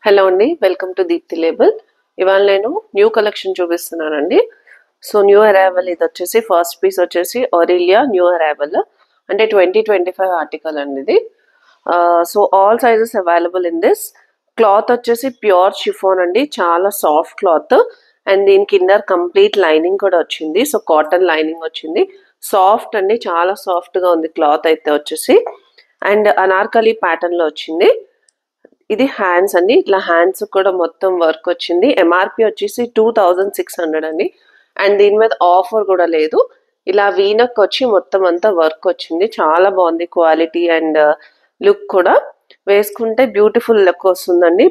Hello అండి, welcome to Deepti label. ఇవాళ నేను న్యూ కలెక్షన్ చూపిస్తున్నానండి. సో న్యూ అరైవల్ ఇది వచ్చేసి ఫస్ట్ పీస్ వచ్చేసి ఆరిలియా న్యూ అరైవల్ అంటే 2025 ఆర్టికల్ అండి ఇది. So all sizes available in this. Cloth వచ్చేసి ప్యూర్ షిఫాన్ అండి, చాలా సాఫ్ట్ క్లాత్. అండ్ దీనికి ఇన్నర్ కంప్లీట్ లైనింగ్ కూడా వచ్చింది. సో కాటన్ లైనింగ్ వచ్చింది, సాఫ్ట్ అండి, చాలా సాఫ్ట్ గా ఉంది క్లాత్ అయితే వచ్చేసి. అండ్ అనార్కలి ప్యాటర్న్ లో వచ్చింది. ఇది హ్యాండ్స్ అండి, ఇట్లా హ్యాండ్స్ కూడా మొత్తం వర్క్ వచ్చింది. ఎంఆర్పి వచ్చేసి 2600 అండి. అండ్ దీని మీద ఆఫర్ కూడా లేదు. ఇలా వీనక్ వచ్చి మొత్తం అంతా వర్క్ వచ్చింది, చాలా బాగుంది క్వాలిటీ అండ్ లుక్ కూడా. వేసుకుంటే బ్యూటిఫుల్ లుక్ వస్తుందండి.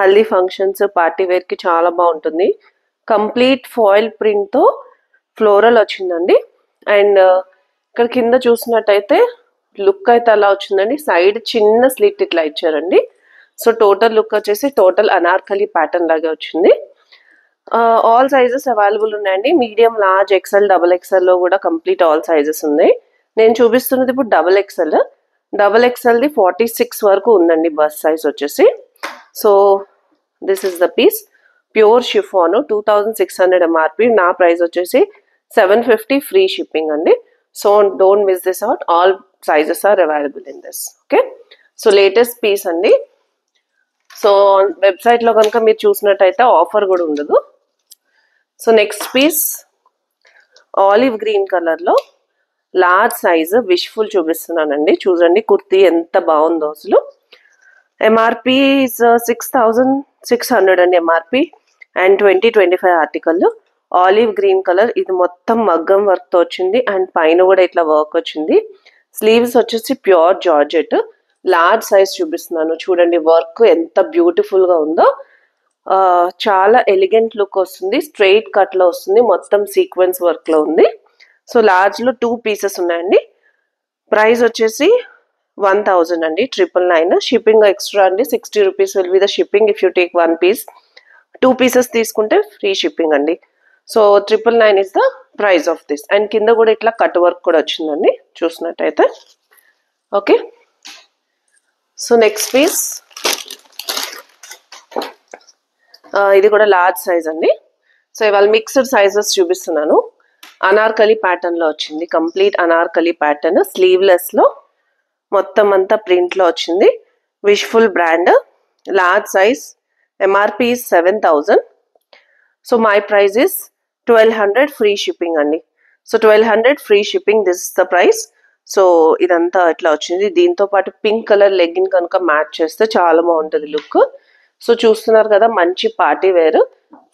హల్దీ ఫంక్షన్స్, పార్టీ వేర్ కి చాలా బాగుంటుంది. కంప్లీట్ ఫాయిల్ ప్రింట్ తో ఫ్లోరల్ వచ్చిందండి. అండ్ ఇక్కడ కింద చూసినట్టయితే లుక్ అయితే అలా వచ్చిందండి. సైడ్ చిన్న స్లిట్ ఇట్లా ఇచ్చారండి. సో టోటల్ లుక్ వచ్చేసి టోటల్ అనార్కలి ప్యాటర్న్ లాగా వచ్చింది. ఆల్ సైజెస్ అవైలబుల్ ఉన్నాయండి. Medium, large, XL, double XL లో కూడా కంప్లీట్ ఆల్ సైజెస్ ఉన్నాయి. నేను చూపిస్తున్నది ఇప్పుడు డబుల్ ఎక్సెల్. డబుల్ ఎక్సెల్ది 46 వరకు ఉందండి బస్ సైజ్ వచ్చేసి. So this is the piece. Pure chiffon 2600 MRP. నా ప్రైస్ వచ్చేసి 750 ఫ్రీ షిప్పింగ్ అండి. So don't miss this out. All sizes are available in this. Okay, so latest piece అండి. So website లో కనుక మీరు చూసినట్టయితే ఆఫర్ కూడా ఉండదు. So next piece olive green colour లో లార్జ్ సైజ్ విష్ఫుల్ చూపిస్తున్నానండి. చూడండి కుర్తీ ఎంత బాగుందో అసలు. ఎంఆర్పి 6600 అండి MRP. And 2025 article. Olive green colour, ఇది మొత్తం మగ్గం వర్క్ తో వచ్చింది. అండ్ పైన కూడా ఇట్లా వర్క్ వచ్చింది. స్లీవ్స్ వచ్చేసి ప్యూర్ జార్జెట్. లార్జ్ సైజ్ చూపిస్తున్నాను, చూడండి వర్క్ ఎంత బ్యూటిఫుల్ గా ఉందో. చాలా ఎలిగెంట్ లుక్ వస్తుంది. స్ట్రైట్ కట్ లో వస్తుంది, మొత్తం సీక్వెన్స్ వర్క్ లో ఉంది. సో లార్జ్ లో 2 పీసెస్ ఉన్నాయండి. ప్రైస్ వచ్చేసి 1000 అండి, 999. షిప్పింగ్ ఎక్స్ట్రా అండి, 60 rupees will be the shipping if you take 1 piece. 2 pieces తీసుకుంటే ఫ్రీ షిప్పింగ్ అండి. So 999 is the price of this. And కింద కూడా ఇట్లా కట్ వర్క్ కూడా వచ్చిందండి చూసినట్టయితే. ఓకే, సో నెక్స్ట్ పీస్ ఇది కూడా లార్జ్ సైజ్ అండి. సో ఇవాళ మిక్స్డ్ సైజెస్ చూపిస్తున్నాను. అనార్కలి ప్యాటర్న్ లో వచ్చింది, కంప్లీట్ అనార్కలి ప్యాటర్న్. స్లీవ్లెస్ లో మొత్తం అంతా ప్రింట్ లో వచ్చింది. Wishful brand, large size. MRP 7000. So my price is 1200 free shipping అండి. So 1200 free shipping, this is the price. So ఇదంతా ఇట్లా వచ్చింది. దీంతో పాటు పింక్ కలర్ లెగ్గిన్ కనుక మ్యాచ్ చేస్తే చాలా బాగుంటుంది లుక్. సో చూస్తున్నారు కదా, మంచి పార్టీ వేర్.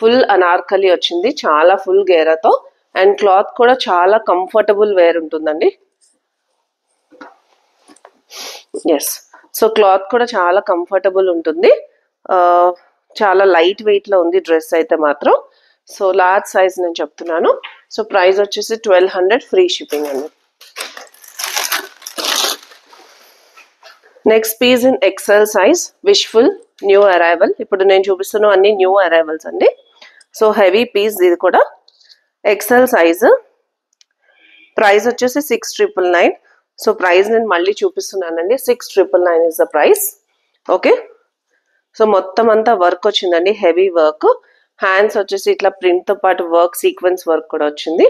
ఫుల్ అనార్కలి వచ్చింది, చాలా ఫుల్ గేరాతో. అండ్ క్లాత్ కూడా చాలా కంఫర్టబుల్ వేర్ ఉంటుందండి. ఎస్, సో క్లాత్ కూడా చాలా కంఫర్టబుల్ ఉంటుంది. చాలా లైట్ వెయిట్ లో ఉంది డ్రెస్ అయితే మాత్రం. సో లార్జ్ సైజ్ నేను చెప్తున్నాను. సో ప్రైస్ వచ్చేసి 1200 ఫ్రీ షిప్పింగ్ అండి. Next piece in XL size wishful new arrival. ఇప్పుడు నేను చూపిస్తున్న అన్ని న్యూ అరైవల్స్ అండి. సో హెవీ పీస్ ఇది కూడా. XL size. ప్రైస్ వచ్చేసి 6999. సో ప్రైస్ నేను మళ్ళీ చూపిస్తున్నానండి. 6999 is the price. Okay, so మొత్తం అంతా వర్క్ వచ్చిందండి, హెవీ వర్క్. హ్యాండ్స్ వచ్చేసి ఇట్లా ప్రింట్ తో పాటు వర్క్, సీక్వెన్స్ వర్క్ కూడా వచ్చింది.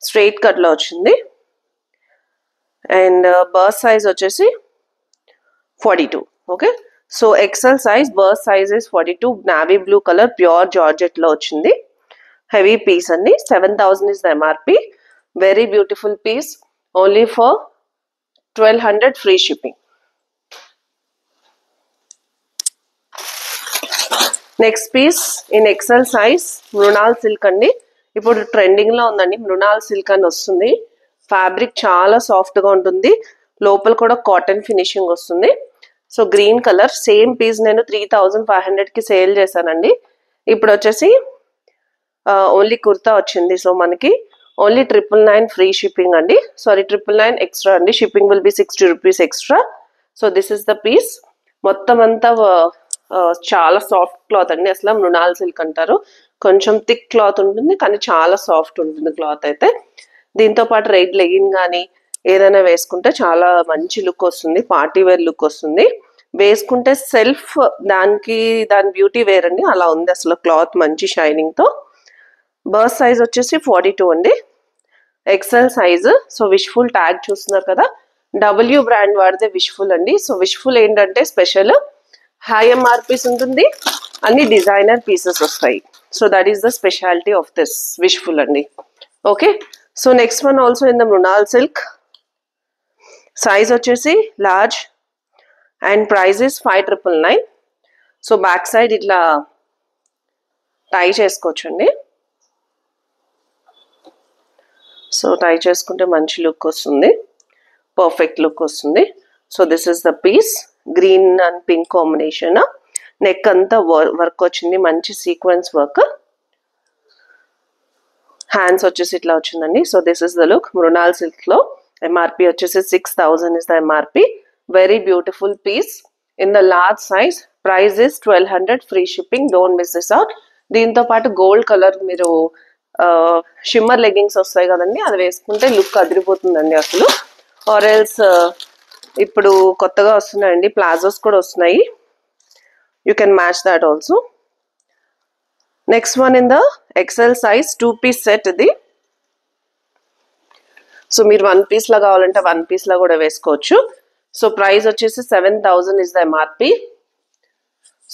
స్ట్రైట్ కట్ లో వచ్చింది. అండ్ బర్స్ సైజ్ వచ్చేసి 42. ఓకే, సో ఎక్సెల్ సైజ్, బర్స్ size is 42. Navy blue colour, pure georgette లో వచ్చింది. హెవీ పీస్ అండి. 7000 is the MRP. Very beautiful piece. Only for 1200 free shipping. Next piece in XL size Mrinal silk అండి. ఇప్పుడు trending లో ఉందండి Mrunal silk అని వస్తుంది. ఫ్యాబ్రిక్ చాలా సాఫ్ట్ గా ఉంటుంది, లోపల కూడా కాటన్ ఫినిషింగ్ వస్తుంది. So green colour. Same piece నేను 3500 కి సేల్ చేశానండి. ఇప్పుడు వచ్చేసి ఓన్లీ కుర్తా వచ్చింది. సో మనకి ఓన్లీ 999 ఫ్రీ షిప్పింగ్ అండి. సారీ, 999 ఎక్స్ట్రా అండి. Shipping will be 60 rupees extra. So this is the piece. మొత్తం అంతా చాలా సాఫ్ట్ క్లాత్ అండి. అసలు మృణాల్ సిల్క్ అంటారు. కొంచెం థిక్ క్లాత్ ఉంటుంది, కానీ చాలా సాఫ్ట్ ఉంటుంది క్లాత్ అయితే. దీంతో పాటు రెడ్ లెగిన్ కానీ ఏదైనా వేసుకుంటే చాలా మంచి లుక్ వస్తుంది, పార్టీ వేర్ లుక్ వస్తుంది. వేసుకుంటే సెల్ఫ్ దాని బ్యూటీ వేరండి, అలా ఉంది అసలు క్లాత్ మంచి షైనింగ్తో. బర్త్ సైజ్ వచ్చేసి 42 అండి, XL size. So wishful tag చూస్తున్నారు కదా, డబ్ల్యూ బ్రాండ్ వాడితే విష్ఫుల్ అండి. సో విష్ఫుల్ ఏంటంటే స్పెషల్ హై ఎంఆర్పీస్ ఉంటుంది, అన్ని డిజైనర్ పీసెస్ వస్తాయి. So that is the speciality of this wishful అండి. Okay, so next one also in the Mrinal silk. Size వచ్చేసి large and price is 5,999. So back side ఇట్లా tie చేసుకోవచ్చండి. So tie చేసుకుంటే మంచి look వస్తుంది, పర్ఫెక్ట్ లుక్ వస్తుంది. So this is the piece, green and pink combination. Neck అంతా work వచ్చింది, మంచి సీక్వెన్స్ వర్క్. హ్యాండ్స్ వచ్చేసి ఇట్లా వచ్చిందండి. So this is the look Mrunal silk లో. ఎంఆర్పి వచ్చేసి 6,000 is the MRP. Very beautiful piece in the large size. Price is 1,200, free shipping. Don't miss this out. దీంతో పాటు గోల్డ్ కలర్ మీరు షిమ్మర్ లెగ్గింగ్స్ వస్తాయి కదండి, అది వేసుకుంటే లుక్ అదిరిపోతుందండి అసలు. ఆర్ ఎల్స్ ఇప్పుడు కొత్తగా వస్తున్నాయండి ప్లాజోస్ కూడా వస్తున్నాయి, you can match that also. Next one in the XL size 2-piece set ఇది. సో మీరు 1 piece లా కావాలంటే 1 piece లా కూడా వేసుకోవచ్చు. సో ప్రైస్ వచ్చేసి 7,000 is the MRP.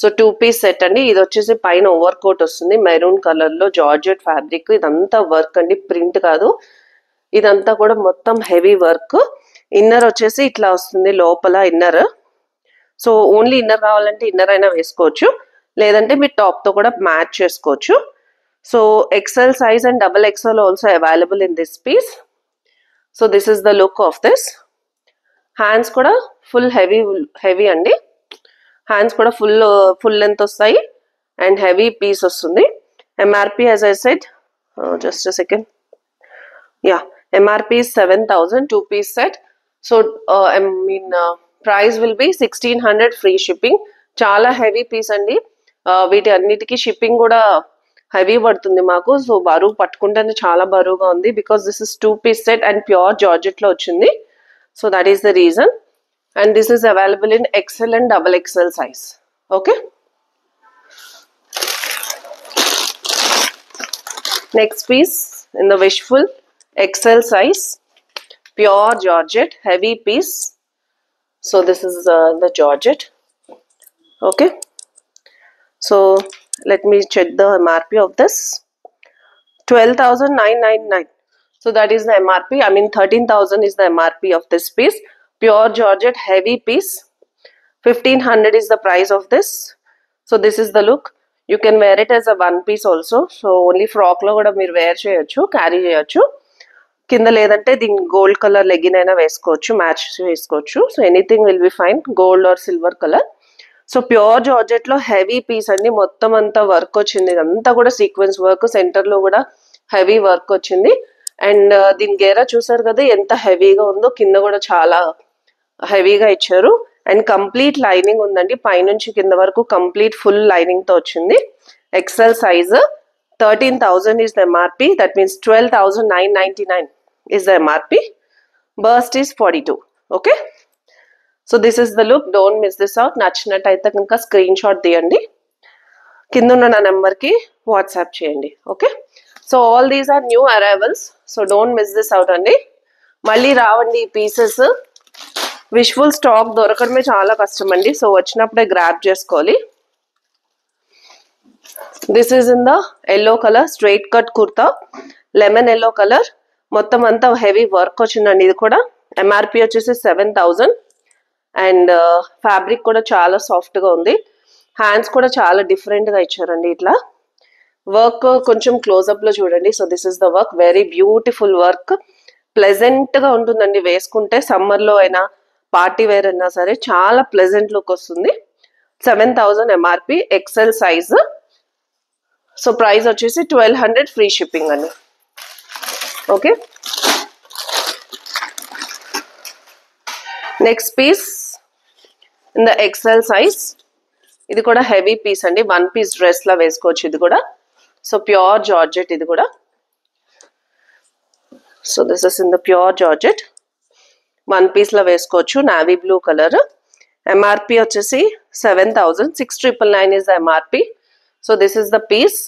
So 2-piece set అండి. ఇది వచ్చేసి పైన ఓవర్ కోట్ వస్తుంది మెరూన్ కలర్ లో, జార్జెట్ ఫ్యాబ్రిక్. ఇదంతా వర్క్ అండి, ప్రింట్ కాదు. ఇదంతా కూడా మొత్తం హెవీ వర్క్. ఇన్నర్ వచ్చేసి ఇట్లా వస్తుంది లోపల ఇన్నర్. సో ఓన్లీ ఇన్నర్ కావాలంటే ఇన్నర్ అయినా వేసుకోవచ్చు, లేదంటే మీరు టాప్ తో కూడా మ్యాచ్ చేసుకోవచ్చు. So XL size and double XL also available in this piece. So this is the look of this. Hands కూడా ఫుల్ హెవీ అండి. హ్యాండ్స్ కూడా ఫుల్ లెంత్ వస్తాయి అండ్ హెవీ పీస్ వస్తుంది. MRP as I said, just second, yeah, MRP 7,000, 2-piece set. So I mean price will be 1,600, free shipping. చాలా heavy piece అండి, వీటి అన్నిటికీ shipping కూడా హెవీ పడుతుంది మాకు. సో బరువు పట్టుకుంటేనే చాలా బరువుగా ఉంది, because this is 2-piece set and pure georgette లో వచ్చింది. So that is the reason. And this is available in XL and double XL size. Okay. Next piece in the Wishful XL size, pure georgette, heavy piece. So this is the georgette. Okay. So let me check the MRP of this. 12,999. So that is the MRP. I mean 13,000 is the MRP of this piece. Pure georgette, heavy piece. 1,500 is the price of this. So this is the look. You can wear it as a 1-piece also. So only frock lo kuda meer wear cheyochu, carry cheyochu. Kinda ledante din gold color legging aina veskochu, match cheskochu. So anything will be fine, gold or silver color. So pure georgette lo heavy piece andi, mottam anta work ochindi. Anta kuda sequence work, center lo kuda heavy work ochindi. And దీని గేరా చూసారు కదా ఎంత హెవీగా ఉందో, కింద కూడా చాలా హెవీగా ఇచ్చారు. అండ్ కంప్లీట్ లైనింగ్ ఉందండి, పైనుంచి కింద వరకు కంప్లీట్ ఫుల్ లైనింగ్ తో వచ్చింది. XL size. 13,000 is the MRP. That means 12,999 is the MRP. Burst is 42. Okay. So this is the look. Don't miss this out. నచ్చినట్టయితే కనుక స్క్రీన్ షాట్ తీయండి, కింద ఉన్న నా నెంబర్కి వాట్సాప్ చేయండి. Okay. So all these are new arrivals. So don't miss this out అండి. మళ్ళీ రావండి ఈ పీసెస్. విష్ఫుల్ స్టాక్ దొరకడమే చాలా కష్టం అండి. సో వచ్చినప్పుడే గ్రాబ్ చేసుకోవాలి. This is in the yellow colour, straight cut kurta, lemon yellow colour. మొత్తం అంతా హెవీ వర్క్ వచ్చిందండి. ఇది కూడా ఎంఆర్పి వచ్చేసి 7,000 అండ్ ఫ్యాబ్రిక్ కూడా చాలా సాఫ్ట్ గా ఉంది. హ్యాండ్స్ కూడా చాలా డిఫరెంట్ గా ఇచ్చారండి. ఇట్లా వర్క్ కొంచెం క్లోజ్అప్ లో చూడండి. So this is the work, very beautiful work. Pleasant గా ఉంటుందండి వేసుకుంటే, సమ్మర్ లో అయినా పార్టీ వేర్ అయినా సరే చాలా ప్లెజెంట్ లుక్ వస్తుంది. 7,000 MRP, XL size. So price వచ్చేసి 1,200, ఫ్రీ షిప్పింగ్ అండి. Okay. Next piece in the XL size. ఇది కూడా హెవీ పీస్ అండి, 1-piece డ్రెస్ లా వేసుకోవచ్చు ఇది కూడా. సో ప్యూర్ జార్జెట్ ఇది కూడా. So this is in the pure georgette, 1-piece లా వేసుకోవచ్చు. నావీ బ్లూ కలర్, ఎంఆర్పి వచ్చేసి 7,000. 6,999 is the MRP. So this is the piece.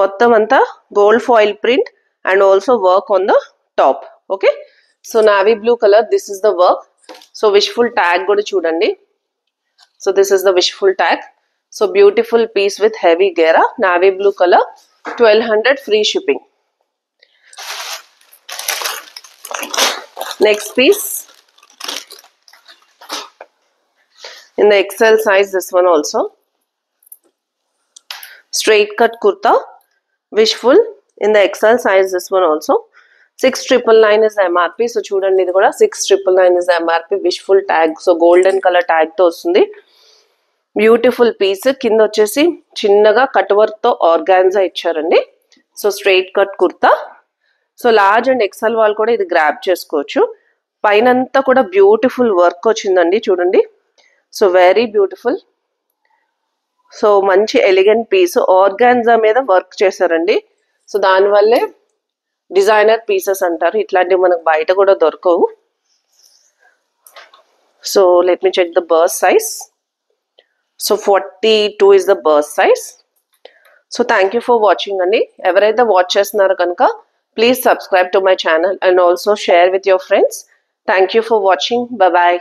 మొత్తం అంతా gold foil print and also work on the top. Okay. So navy blue color, this is the work. So wishful tag కూడా చూడండి. So this is the wishful tag. So beautiful piece with heavy gera, navy blue color, 1,200 free shipping. Next piece. In the XL size, this one also. Straight cut kurta, wishful. In the XL size, this one also. 6,999 is the MRP. So చూడండి ఇది కూడా 6,999 is the MRP. Wishful tag. So golden color tag తో వస్తుంది. Beautiful piece. కింద వచ్చేసి చిన్నగా cut work తో organza ఇచ్చారండి. So straight cut kurta. So large and XL వాళ్ళు కూడా ఇది గ్రాబ్ చేసుకోవచ్చు. పైన అంతా కూడా బ్యూటిఫుల్ వర్క్ వచ్చిందండి చూడండి. So very beautiful. సో మంచి ఎలిగెంట్ పీస్, ఆర్గాన్జా మీద వర్క్ చేశారండి. సో దానివల్లే డిజైనర్ పీసెస్ అంటారు. ఇట్లాంటివి మనకు బయట కూడా దొరకవు. So let me check the bust size. సో 42 is the burst size. So thank you for watching అండి. ఎవరైతే వాచ్ చేస్తున్నారో కనుక please subscribe to my channel and also share with your friends. Thank you for watching. Bye bye.